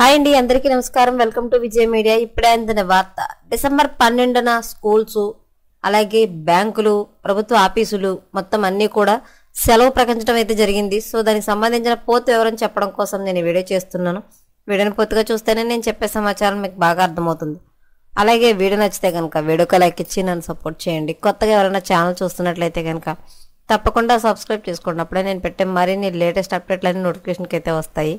Hi అండి, అందరికీ నమస్కారం. Welcome to Vijay media. ఇప్పుడే అందిన వార్త. డిసెంబర్ 12న స్కూల్స్, అలాగే బ్యాంకులు, ప్రభుత్వ ఆఫీసులు మొత్తం అన్ని కూడా సెలవు ప్రకటించడం అయితే జరిగింది. సో దానికి సంబంధించిన పూర్తి వివరం చెప్పడం కోసం నేను వీడియో చేస్తున్నాను. వీడియోని పూర్తిగా చూస్తేనే నేను చెప్పే సమాచారం మీకు బాగా అర్థమవుతుంది. అలాగే వీడియో నచ్చితే కనుక వీడియోకి లైక్ ఇచ్చి నన్ను సపోర్ట్ చేయండి. కొత్తగా ఎవరైనా ఛానల్ చూస్తున్నట్లయితే కనుక తప్పకుండా సబ్స్క్రైబ్ చేసుకోండి. అప్పుడే నేను పెట్టే మరిన్ని లేటెస్ట్ అప్డేట్లన్నీ నోటిఫికేషన్కి అయితే వస్తాయి.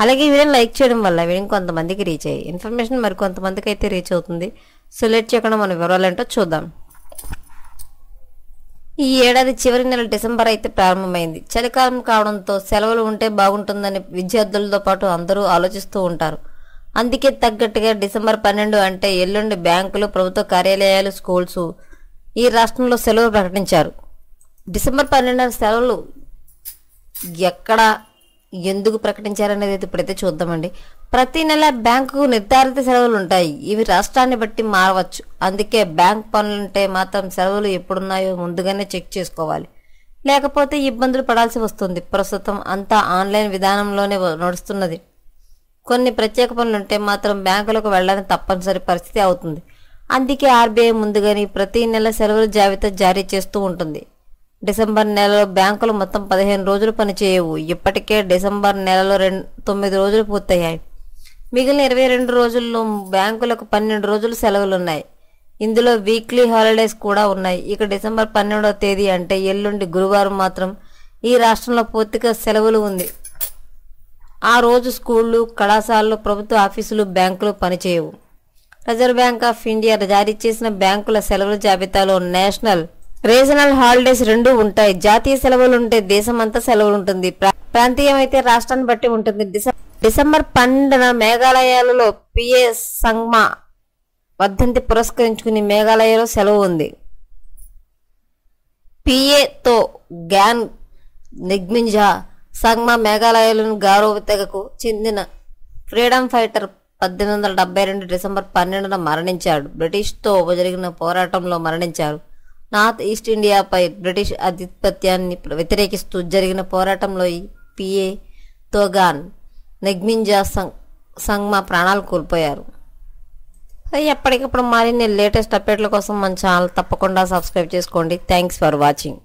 అలాగే వీడియోని లైక్ చేయడం వల్ల వీడియో కొంతమందికి రీచ్ అయ్యి ఇన్ఫర్మేషన్ మరి కొంతమందికి అయితే రీచ్ అవుతుంది. సో లేట్ చేయకుండా మన వివరాలు ఏంటో చూద్దాం. ఈ ఏడాది చివరి నెల డిసెంబర్ అయితే ప్రారంభమైంది. చలికాలం కావడంతో సెలవులు ఉంటే బాగుంటుందని విద్యార్థులతో పాటు అందరూ ఆలోచిస్తూ ఉంటారు. అందుకే తగ్గట్టుగా డిసెంబర్ 12 అంటే ఎల్లుండి బ్యాంకులు, ప్రభుత్వ కార్యాలయాలు, స్కూల్స్ ఈ రాష్ట్రంలో సెలవులు ప్రకటించారు. డిసెంబర్ 12 సెలవులు ఎక్కడ, ఎందుకు ప్రకటించారనేది ఇప్పుడైతే చూద్దామండి. ప్రతి నెల బ్యాంకుకు నిర్ధారిత సెలవులు ఉంటాయి. ఇవి రాష్ట్రాన్ని బట్టి మారవచ్చు. అందుకే బ్యాంక్ పనులుంటే మాత్రం సెలవులు ఎప్పుడున్నాయో ముందుగానే చెక్ చేసుకోవాలి. లేకపోతే ఇబ్బందులు పడాల్సి వస్తుంది. ప్రస్తుతం అంతా ఆన్లైన్ విధానంలోనే నడుస్తున్నది. కొన్ని ప్రత్యేక పనులుంటే మాత్రం బ్యాంకులకు వెళ్ళడానికి తప్పనిసరి పరిస్థితి అవుతుంది. అందుకే ఆర్బీఐ ముందుగానే ప్రతి నెల సెలవుల జాబితా జారీ చేస్తూ ఉంటుంది. డిసెంబర్ నెలలో బ్యాంకులు మొత్తం 15 రోజులు పనిచేయవు. ఇప్పటికే డిసెంబర్ నెలలో 9 రోజులు పూర్తయ్యాయి. మిగిలిన 22 రోజుల్లో బ్యాంకులకు 12 రోజులు సెలవులున్నాయి. ఇందులో వీక్లీ హాలిడేస్ కూడా ఉన్నాయి. ఇక డిసెంబర్ 12వ తేదీ అంటే ఎల్లుండి గురువారం మాత్రం ఈ రాష్ట్రంలో పూర్తిగా సెలవులు ఉంది. ఆ రోజు స్కూళ్లు, కళాశాలలు, ప్రభుత్వ ఆఫీసులు, బ్యాంకులు పనిచేయవు. రిజర్వ్ బ్యాంక్ ఆఫ్ ఇండియా జారీ చేసిన బ్యాంకుల సెలవుల జాబితాలో నేషనల్, రీజనల్ హాలిడేస్ రెండూ ఉంటాయి. జాతీయ సెలవులు ఉంటే దేశమంతా సెలవులు ఉంటుంది. ప్రాంతీయం అయితే రాష్ట్రాన్ని బట్టి ఉంటుంది. డిసెంబర్ 12న మేఘాలయాలలో పిఏ సంగ్మా వర్ధంతి పురస్కరించుకుని మేఘాలయలో సెలవు ఉంది. పిఏతో గ్యాన్ నిగ్మింజా సంగ్మా మేఘాలయలోని గారో తెగకు చెందిన ఫ్రీడమ్ ఫైటర్ 1872 డిసెంబర్ 12న మరణించాడు. బ్రిటిష్తో జరిగిన పోరాటంలో మరణించారు. నార్త్ ఈస్ట్ ఇండియాపై బ్రిటిష్ ఆధిపత్యాన్ని వ్యతిరేకిస్తూ జరిగిన పోరాటంలో పిఏ తోగాన్ నిగ్మింజా సంగ్మా ప్రాణాలు కోల్పోయారు. ఎప్పటికప్పుడు మరిన్ని లేటెస్ట్ అప్డేట్ల కోసం మన ఛానల్ తప్పకుండా సబ్స్క్రైబ్ చేసుకోండి. Thanks for watching.